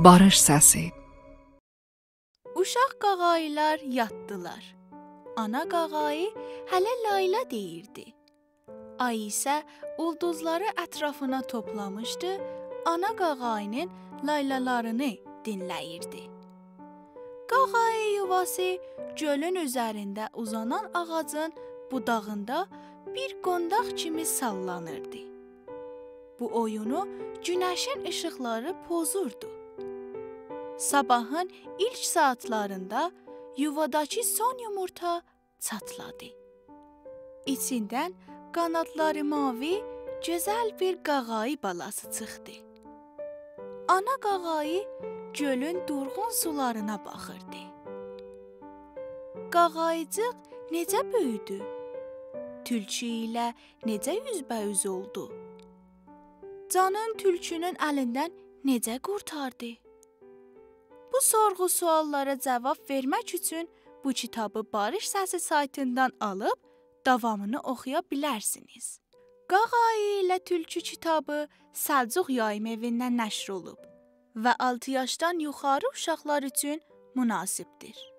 Barış səsi. Uşaq qağayılar yatdılar. Ana qağayı hələ layla deyirdi. Ay isə ulduzları ətrafına toplamışdı, ana qağayının laylalarını dinləyirdi. Qağayı yuvası gölün üzərində uzanan ağacın budağında bir qondaq kimi sallanırdı. Bu oyunu günəşin işıqları pozurdu. Sabahın ilk saatlarında yuvadakı son yumurta çatladı. İçindən qanadları mavi, gözəl bir qağayı balası çıxdı. Ana qağayı gölün durğun sularına baxırdı. Qağayıcıq necə böyüdü? Tülkü ilə necə üzbəüz oldu? Canın tülkünün əlindən necə qurtardı? Bu sorğu-suallara cavab vermək üçün bu kitabı Barış Səsi saytından alıb davamını oxuya bilərsiniz. Qağayı ilə Tülkü kitabı Səlcuq Yayım Evindən nəşr olub və 6 yaşdan yuxarı uşaqlar üçün münasibdir.